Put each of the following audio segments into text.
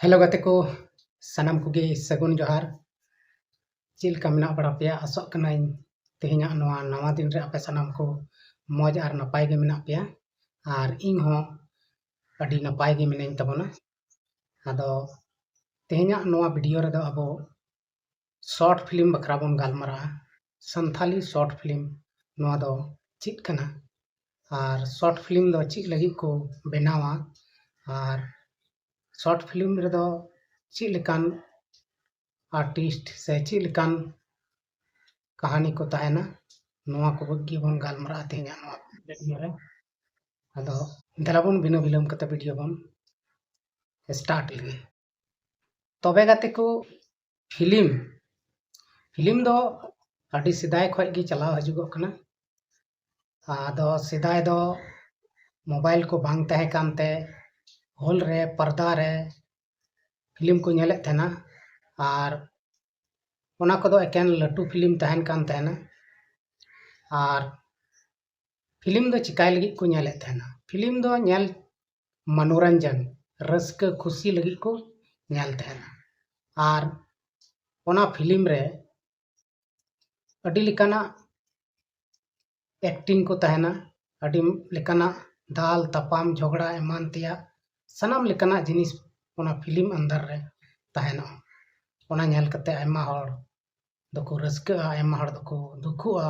Hello गाते को सानाम कुगे सगुन जोहार चिलका मेना बड़ा पे आसोग कनाई तेहना नवा दिन रे आपे सानाम को मौज आर नपाय गे मेना पे आर इन हो अडी नपाय गे मेनाई तबना आदो तेहना नवा वीडियो रे दो अबो शॉर्ट फिल्म बखरा बन गालमरा संथाली शॉर्ट फिल्म नवा दो चित कना आर शॉर्ट फिल्म दो चित लगी को बनावा आर शॉर्ट फिल्म रे दो चित लेकान आर्टिस्ट से चित लेकान कहानी को तहना नवा को बग्गी बन गालमरा तेहना नवा वीडियो रे आदो दलाबन बिना बिलम कते वीडियो बन स्टार्ट लगे तबे गाते को फिल्म फिल्म दो अडी सिदाय खय गी चलाव हजुगो कना आदो सिदाय दो मोबाइल को बांग तहे कानते हॉल रे पर्दा रे फिल्म को नेले थेना आर ओना को दो एकेन लटू फिल्म तहन कान तहना आर फिल्म दो चिकाय लगी को नेले थेना फिल्म दो नेल मनोरंजन रस्क खुशी लगी को नेल थेना आर ओना फिल्म रे अडी लिकाना एक्टिंग को तहना अडी लिकाना दाल तपाम झगड़ा एमान तिया सनाम लिकाना जिनिस ओना फिल्म अंदर रे तहना ओना नेल कते आयमा हर दको रस्का आयमा हर दको दुखुआ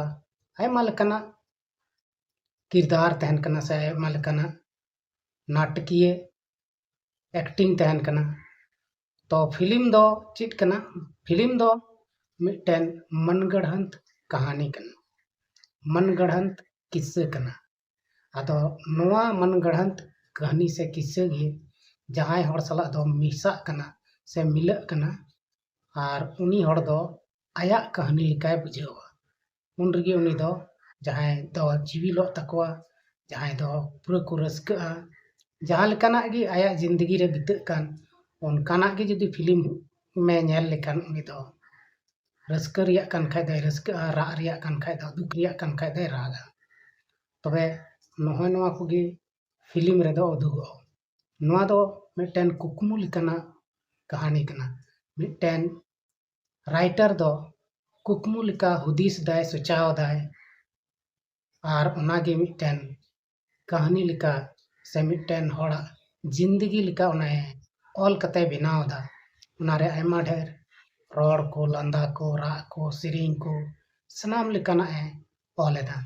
आयमा लिकाना किरदार तहन कना से आयमा लिकाना नाटकीय एक्टिंग तहन कना तो फिल्म दो चित कना फिल्म दो मिटन मनगढ़ंत कहानी कना मनगढ़ंत किस्सा कना आदो नवा मनगढ़ंत कहानी से किस्सा गे जहाय हर सला दो मिसा कना से मिला कना आर उनी हर दो आया कहानी लिकाय बुझावा उन रगे उनी दो जहाय दो जीविलो तकवा जहाय दो पूरा को रस्का जहां लेकाना गे आया जिंदगी रे बितक कान उनकाना गे जदी फिल्म में नेल लेकान उनी दो रस्का रिया कान खाय दे रस्का राग रिया कान खाय दो दुख रिया कान खाय दे रागा तबे नोय नवा कुगे फिल्म रे दो उदुगो नवा दो मिटन कुकमु लेकाना कहानी कना मिटन राइटर दो कुकमु लेका हुदिस दाय सोचाव दाय आर ओनागे मिटन कहानी लेका से मिटन होड़ा जिंदगी लेका ओनाए ऑल कते बनाव दा ओनारे आयमा ढेर रोड को लंदा को राग को सिरिंग को सनाम लेकाना ए ऑलेदा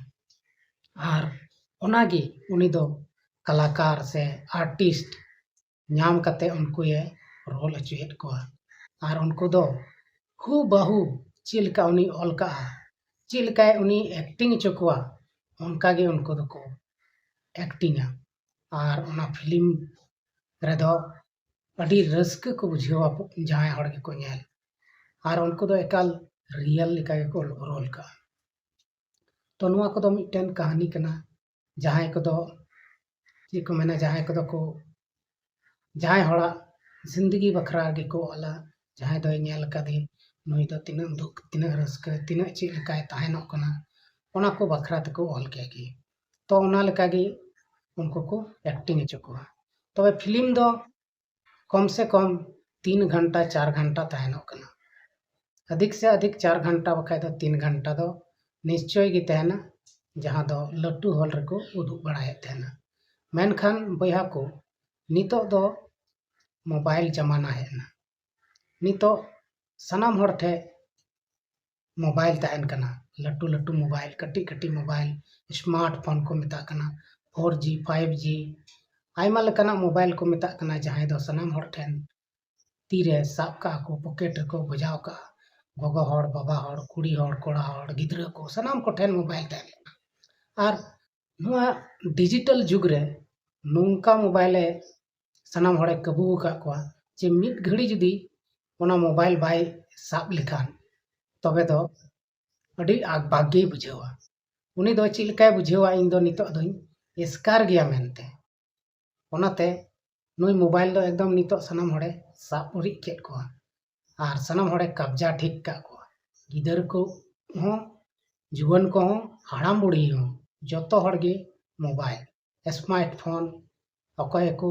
आर ओनागे उनी दो कलाकार से आर्टिस्ट नाम कते उनको ये रोल अचुएट को आर उनको दो हु बहु चिलका उनी ऑल का चिलका उनी एक्टिंग चुकवा उनका गे उनको दो को एक्टिंग आर ओना फिल्म रे दो अडी रस्क को बुझावा जहां हड़ के को नेल आर उनको दो एकाल रियल लिका के को रोल का तो नुआ को दो मिटन कहानी कना जहां को दो जी को मेना जहां को दो को जहां हड़ा जिंदगी बखरा गे को अला जहां दो नेल कदे नुई दो तिना दुख तिना रस्क तिना ची लिकाय ताहेनो कना ओना को बखरा तको ऑल के गे तो ओना लिका गे उनको को एक्टिंग चुकवा तो फिल्म दो कम से कम 3 घंटा 4 घंटा तहनो कना अधिक से अधिक 4 घंटा बखाय दो 3 घंटा दो निश्चय गे तहना जहां दो लट्टू हॉल रे को उदुग बड़ाय तहना मेनखान बया को नितो दो मोबाइल जमाना हेना नितो सनाम हर ठे मोबाइल तहन कना लट्टू लट्टू मोबाइल कटी कटी मोबाइल स्मार्टफोन को मिता कना 4G 5G आयमा लेकाना मोबाइल को मिता कना जहां दो सनाम हर ठेन तीरे साब का को पॉकेट को बजाव का गोगो हर बाबा हर कुड़ी हर कोड़ा हर गिद्रा को सनाम को ठेन मोबाइल तहन आर नुआ डिजिटल जुग रे नोंका मोबाइल सनाम हड़े कबू का को जे मिट घड़ी जदी ओना मोबाइल बाय साब लेखान तबे दो अडी आग बागे बुझावा उनी दो चिलकाय बुझावा इन दो नितो दो एस्कार गया मेनते ओनाते नुई मोबाइल दो एकदम नितो सनाम हड़े साब उरी केट को आर सनाम हड़े कब्जा ठीक का को गिदर को हो जुवन को हो हाड़ाम बुढ़ी हो जतो हड़ गे मोबाइल स्मार्टफोन अकय को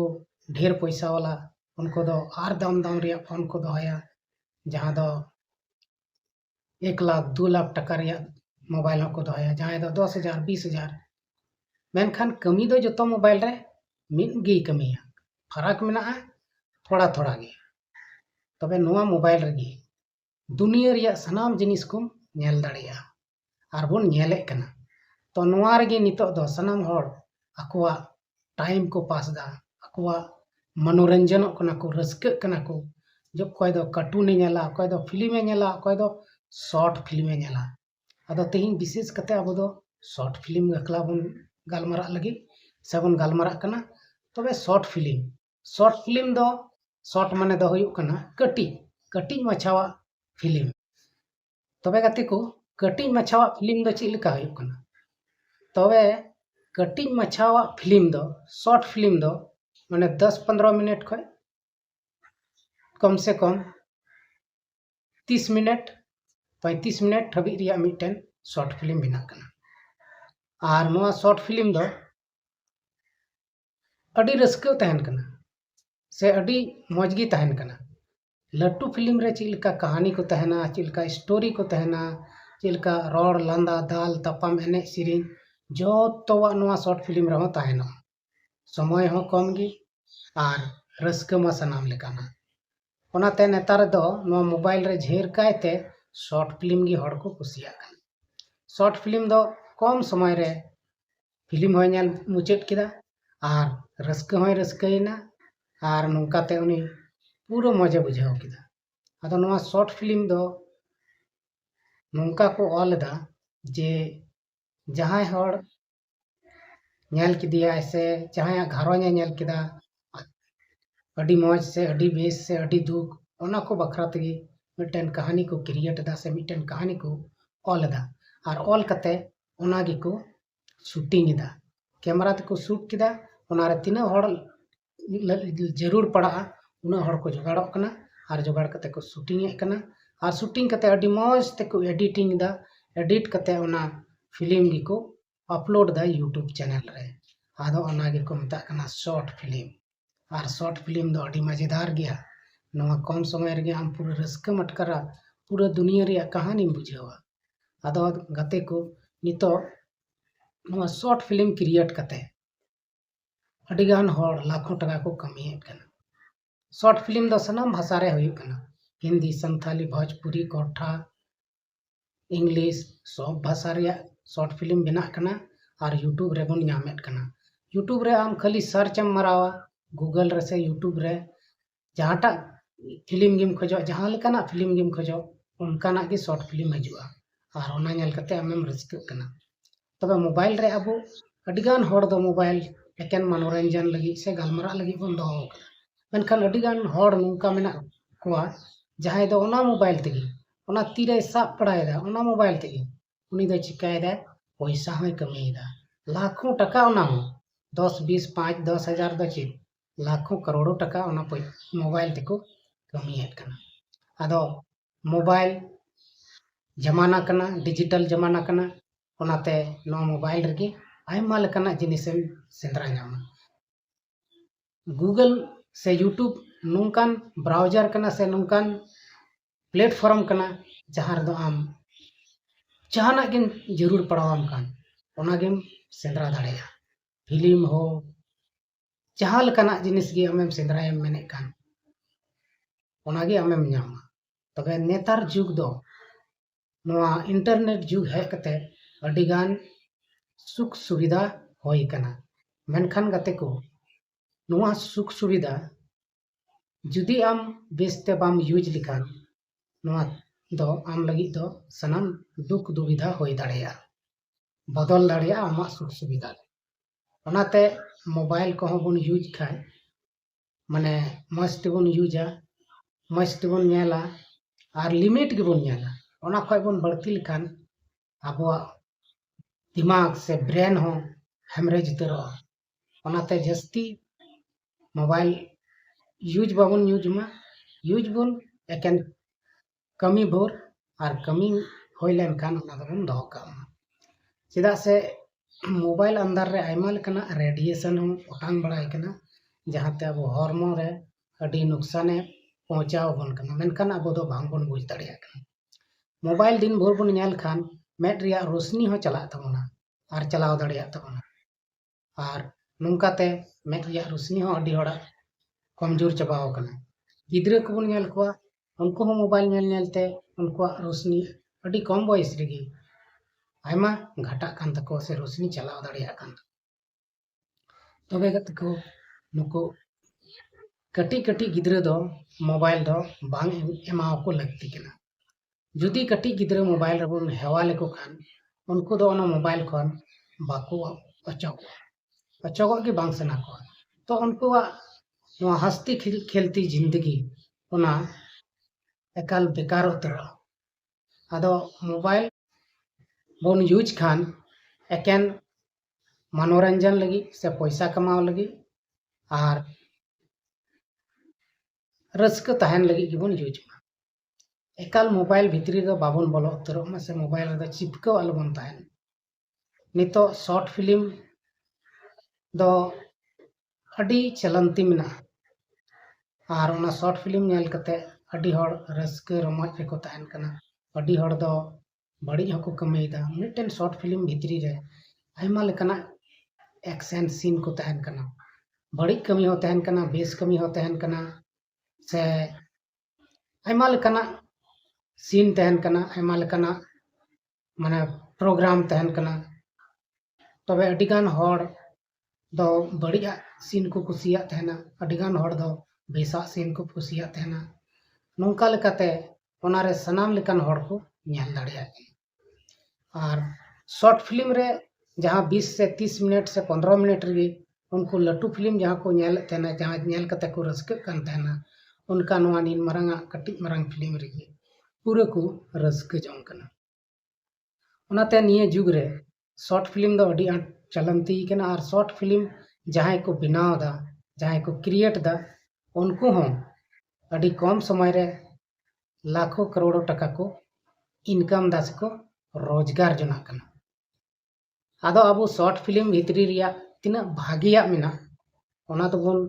ढेर पैसा वाला उनको दो आर दाम दाम रिया फोन को दोहया जहां दो 1 लाख 2 लाख टका रिया मोबाइल को दोहया जहां दो 10,000 20,000 मेनखान कमी दो जो मोबाइल रे मिद गे कमिया फरक मेना थोड़ा थोड़ा गे तबे नोआ मोबाइल रेगी दुनिया रिया सनाम जिनिस को नेल दाड़िया आर बोन नेले कना तो नोआ रेगी नितो दो सनाम होड़ अकुआ टाइम को पास दा अकुआ मनोरंजन कना को रस्क कना को जो कोई दो कार्टून नेला कोई दो फिल्म नेला कोई दो शॉर्ट फिल्म नेला अदो तेहिं विशेष कते अब दो शॉर्ट फिल्म गकला बोन गालमारा लगी से बोन गालमारा कना तबे शॉर्ट फिल्म दो शॉर्ट माने दो हुयुक कना कटी कटी मछावा फिल्म तबे गते को कटी मछावा फिल्म दो चेक लेका हुयुक कना तबे कटी मछावा फिल्म दो शॉर्ट फिल्म दो माने 10-15 मिनट खय कम से कम 30 मिनट 35 मिनट हबी रिया मिटन शॉर्ट फिल्म बिना कना आर नोआ शॉर्ट फिल्म दो अडी रस्क तहन कना से अडी मौजगी तहन कना लट्टू फिल्म रे चिलका कहानी को तहना चिलका स्टोरी को तहना चिलका रोड लांदा दाल तपाम एने सिरिन जो तोवा नोआ शॉर्ट फिल्म रहो तहना समय हो कम गी आर रस्क मा सनाम लेकाना ओनाते नेतार दो नोआ मोबाइल रे झेर कायते शॉर्ट फिल्म गी हड़ को कुसिया कना शॉर्ट फिल्म दो कम समय रे फिल्म होय नेल मुचाद किदा आर रस्क होय रस्कइना आर नोंकाते उनी पूरा मजा बुझाव किदा अदो नोआ शॉर्ट फिल्म दो नोंका को ऑलदा जे जहां हड़ नेल किदिया से जहां घरों नेल किदा अडी मौज से अडी बेस से अडी दुख ओना को बखरा तगी मिटन कहानी को क्रिएट दा से मिटन कहानी को ऑलदा आर ऑल कते ओना गी को शूटिंग दा कैमरा ते को शूट किदा ओना रे तिना हड़ जरूर पड़ा उना हड़ को जुगाड़ोक कना आर जुगाड़ कते को शूटिंग ए कना आर शूटिंग कते अडी मौज ते को एडिटिंग दा एडिट कते ओना फिल्म गी को अपलोड दा यूट्यूब चैनल रे आदो ओना गी को मता कना शॉर्ट फिल्म आर शॉर्ट फिल्म दो अडी मजेदार गया नोआ कम समय रे आम पूरा रस्क मटकरा पूरा दुनिया रे कहानी बुझावा आदो गते को नितो नोआ शॉर्ट फिल्म क्रिएट कते अडी गान हड़ लाखों टका को कमिए कना शॉर्ट फिल्म दो सनाम भाषा रे हुई कना हिंदी संथाली भोजपुरी कोठा इंग्लिश सब भाषा रे शॉर्ट फिल्म बना कना और यूट्यूब रे बन नामेट कना यूट्यूब रे आम खाली सर्च एम मरावा गूगल रे से यूट्यूब रे जहाटा फिल्म गेम खोजो जहां लेकाना फिल्म गेम खोजो उनकाना की शॉर्ट फिल्म हजुआ और ओना नेल कते आमेम रस्क कना तबे मोबाइल रे अबो अडिगान हड़ दो मोबाइल एकेन मनोरंजन लगी से गालमरा लगी बन दोहो मेनखान अडिगान हड़ नुका मेना कोआ जहां दो ओना मोबाइल तेगी ओना तीरे साब पड़ायदा ओना मोबाइल तेगी उनी दो चिकायदा पैसा होय कमाईदा लाखों टका ओना 10-20-5-10,000 दो चित लाखों करोड़ों टका ओना मोबाइल तेको कमियत कना आदो मोबाइल जमाना कना डिजिटल जमाना कना ओनाते नो मोबाइल रेगी आयमा लेकाना जिनिसम सेंद्रा नामा गूगल से यूट्यूब नोंकान ब्राउजर कना से नोंकान प्लेटफॉर्म कना जहां दो आम जहाना गिन जरूर पड़ावाम कान ओना गेम सेंद्रा दाड़ेया फिल्म हो जहां लेकाना जिनिस गे आमेम सेंद्रायम मेने कान ओना गे आमेम नामा तबे नेतार जुग दो नोआ इंटरनेट जुग है कते अडिगान सुख सुविधा होई कना मेनखान गते को नोआ सुख सुविधा जुदी आम बेसते बाम यूज लिखान नोआ दो आम लगी दो सनम दुख दुविधा होई दाड़ेया बदल दाड़ेया आमा सुख सुविधा ओनाते मोबाइल को बन यूज खाए माने मस्त बन यूजा मस्त बन नेला और लिमिट के बन नेला ओना खय बन बढ़ती लिखान आबो दिमाग से ब्रेन हो हेमरेज उतरो ओनाते जस्ती मोबाइल यूज बाबन यूज बन एकेन कमी भोर और कमी होय लेनखान ओना दबन दोहो कामा चेदा से मोबाइल अंदर रे आयमा लेकाना रेडिएशन हो ओटांग बड़ाय कना जहाते अब हॉर्मोन रे ᱟᱹᱰᱤ ᱱᱩᱠᱥᱟᱱᱮ ᱯᱚᱸᱦᱪᱟᱣ ᱟᱵᱚᱱ ᱠᱟᱱᱟ, ᱢᱮᱱᱠᱷᱟन ᱟᱵᱚ ᱫᱚ ᱵᱟᱝᱵᱚᱱ ᱵᱩᱡᱽ ᱫᱟᱲᱮᱭᱟᱜ ᱠᱟᱱᱟ। मोबाइल दिन भर बन नेल खान मेद रिया रोशनी हो चला तबना और चलाव दाड़िया तबना और नोंकाते मेद रिया रोशनी हो अडी होड़ा कमजोर चबाव कना। गिद्रा को बन नेल कोआ उनको हो मोबाइल नेल नेलते उनको रोशनी अडी कम बयस रेगी आयमा घाटा कान तको से रोशनी चलाव दाड़िया कान। तबे गतको नुको कटी कटी गिद्रा दो मोबाइल दो बांग एमाव को लगती कना। जुदी कटी गिद्रा मोबाइल रबन हेवा लेको खान उनको दो ओना मोबाइल खन बाको अचोगो के बांग सना को तो उनको हस्ती खेलती जिंदगी ओना एकाल बेकार उतर। आदो मोबाइल बन यूज खान एकेन मनोरंजन लगी से पैसा कमाव लगी और रस्क तहन लगी गिबन यूज मा। एकाल मोबाइल भितरी दो बाबन बोलो उतरो से मोबाइल रे चिपको अलबन तहन। नितो शॉर्ट फिल्म दो अडी चलंती मेना और ओना शॉर्ट फिल्म नेल कते अडी हड़ रस्क रमज रेको तहन कना। अडी हड़ दो बड़ी हको कमेदा मिटन शॉर्ट फिल्म भितरी रे आयमा लेकना एक्शन सीन को तहन कना, बड़ी कमी हो तहन कना, बेस कमी हो तहन कना से आयमा लेकना सीन तहन कना, आयमा लेकना माने प्रोग्राम तहन कना। तबे अडिगान हड़ दो बड़िया सीन को कुसिया तहना, अडिगान हड़ दो बेसा सीन को कुसिया तहना। नोंका लेकाते ओनारे सनाम लेकान हड़ को नेल दाड़िया और शॉर्ट फिल्म रे जहाँ 20 से 30 मिनट से 15 मिनट रे उनको लटू फिल्म जहाँ को नेल तहना, जहाँ नेल कते को रस्क कान तहना उनका नोआ नीन मरंगा कटी मरंग फिल्म रे पूरा को रस्क जोंग कना। ओनाते निये जुग रे शॉर्ट फिल्म दो अडी आंट चलंती कना और शॉर्ट फिल्म जहाँ को बनाव दा, जहाँ को क्रिएट दा उनको हो अडी कम समय रे लाखों करोड़ों टका को इनकम दास को रोजगार जना कना। आदो अब शॉर्ट फिल्म भितरी रिया तिना भागिया मेना ओना तो बोन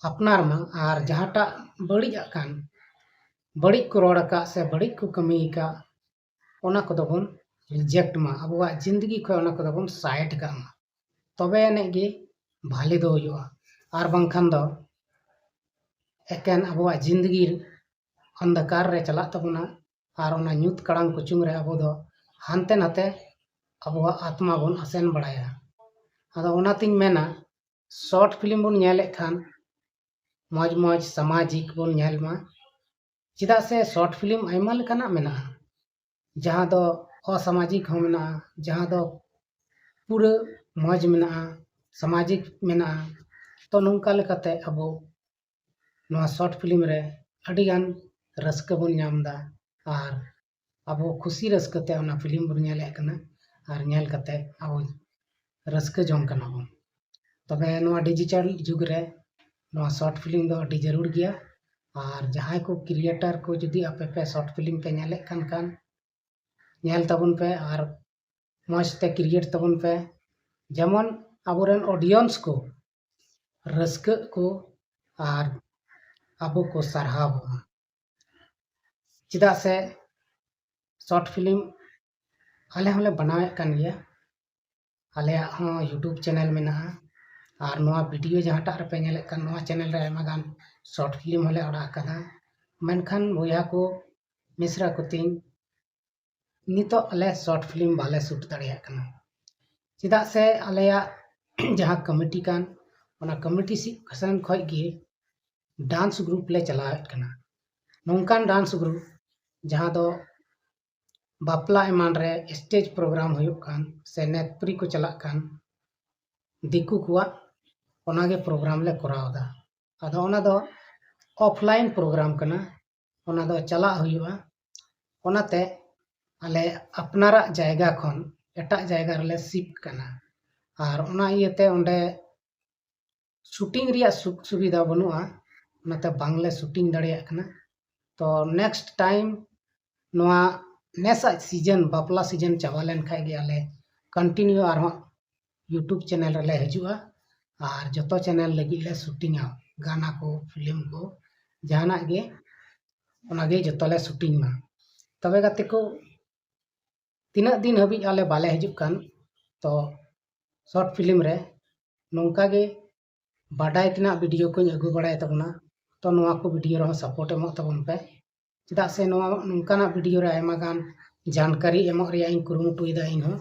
अपनार मा और जहाँटा बड़िया कान बड़ी को रोड़ का से बड़ी को कमी का ओना को बोन रिजेक्ट मा अबुआ जिंदगी खो ओना को बोन साइड का मा तबे ने गे भाले दो हुआ और बंखान दो एकेन अबुआ जिंदगी अंधकार रे चला तबना और ओना न्यूत कड़ांग कुचुंग रे अबो दो हानते नाते अबुआ आत्मा बोन आसेन बड़ाया। आदो ओनातिन मेना शॉर्ट फिल्म बोन नेले खान मौज मौज सामाजिक बोन नेल मा चिदा से शॉर्ट फिल्म आयमा लेकाना मेना जहाँ दो असामाजिक हो मेना, जहाँ दो पूरा मौज मेना सामाजिक मेना। तो नोंका लेकाते अबो नोआ शॉर्ट फिल्म रे अडिगान रस्क बोन नामदा और अबो खुशी रस्कते ओना फिल्म बोन नेले कना और नेल कते अबो रस्क जोंग कना बोन। तबे नोआ डिजिटल जुग रे नोआ शॉर्ट फिल्म दो अडी जरूर गया और जहाँ को क्रिएटर को जुदी आपे पे शॉर्ट फिल्म पे नेले कान नेल तबन पे और मौजते क्रिएट तबन पे जेमन अबोरेन ऑडियंस को रस्क को और अबो को सरहाव चिदा से शॉर्ट फिल्म आले हले बनावे कान गया आले यूट्यूब चैनल में और नोआ वीडियो जहाँटा रे पे नेले कान नोआ चैनल रे आयमा गान शॉर्ट फिल्म हले अड़ा कदा मेनखान बोया को मिश्रा को तीन नितो अले शॉर्ट फिल्म बाले शूट दाड़िया कना चिदा से आलेया जहाँ कमिटी कान ओना कमिटी सी खसन खय गे डांस ग्रुप ले चलावेत कना। नोंकान डांस ग्रुप जहाँ दो बापला एमान रे स्टेज प्रोग्राम हुयुक कान से नेत्री को चला कान दिकू कुआ ओनागे प्रोग्राम ले करावदा। आदो ओना दो ऑफलाइन प्रोग्राम कना ओना दो चला हुयुआ ओनाते आले अपनारा जायगा खन एटा जायगा रे शिफ्ट कना और ओना इयते ओंडे शूटिंग रिया सुविधा बनुआ ओनाते बांगले शूटिंग दाड़िया कना। तो नेक्स्ट टाइम नोआ नेसा सीजन बापला सीजन चाबा लेन खाय गे आले कंटिन्यू और यूट्यूब चैनल रे ले हजुआ और जतो चैनल लगी ले शूटिंगा गाना को फिल्म को जहानाक गे ओनागे जतले शूटिंग मा तबे गाते को तीना दिन हाबी आले बाले हिजुक कान तो शॉर्ट फिल्म रे नोंका गे बाडाय तना वीडियो को अगु बड़ाय तबना तो नोआ को वीडियो रहो सपोर्ट एमो तबन पे चेदा से नोआ नोंकाना वीडियो रे आयमा गान जानकारी एमो रिया इन कुरुमुटु इदा इन हो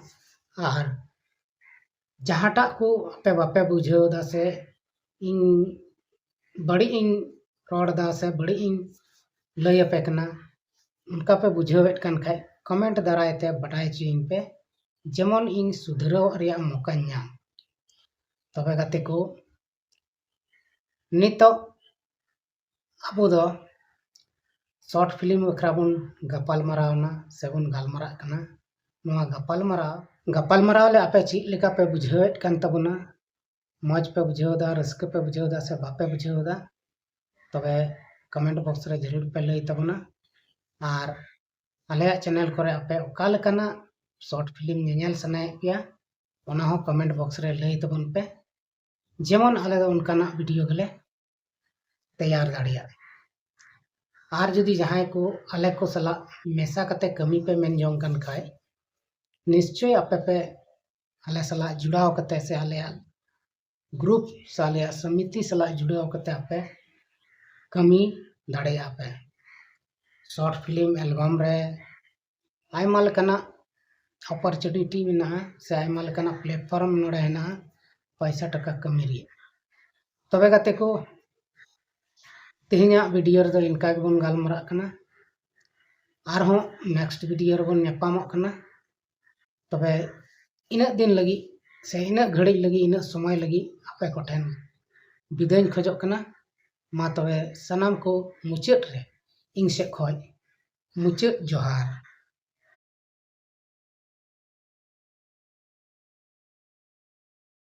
आर जहाटा को पे बापे बुझाव दा से इन बड़ी इन रोड दा से बड़ी इन लय पे कना उनका पे बुझावेट कान खाय कमेंट दाराय ते बटाय चीन पे जेमन इन सुधराव रिया मौका नाम तबे गाते को नितो अबो दो शॉर्ट फिल्म बखरा बन गपाल मरावना से बन गालमरा कना नोआ गपाल मराव ले आपे ची लेका पे बुझावेट कान तबना मौज पे बुझावदा रस्क पे बुझावदा से बापे बुझावदा तबे कमेंट बॉक्स रे जरूर पे लई तबना और आले चैनल करे आपे ओका लेकाना शॉर्ट फिल्म नेल सनाय पिया ओना हो कमेंट बॉक्स रे लई तबन पे जेमन आले दो उनकाना वीडियो गले तैयार दाड़िया और जुदी जहां को आले को सला मेसा कते कमी पे मेन जोंग कान खाय निश्चय आपे पे आले सला जुड़ाव कते से आले ग्रुप साले समिति सला जुड़ाव कते आपे कमी दाड़िया पे शॉर्ट फिल्म एल्बम रे आयमा लेकाना अपॉर्चुनिटी मेना से आयमा लेकाना प्लेटफॉर्म नोड़े हेना पैसा टका कमी रे तबे गाते को तेहिया वीडियो रे दो इनका बन गालमरा कना आर हो नेक्स्ट वीडियो रे बन नेपामक कना तबे इना दिन लगी से इना घड़ी लगी इना समय लगी आपे को ठेन विदाय खोजक कना मा तबे सनाम को मुचाद रे इंग से खोय मुचाद जोहार।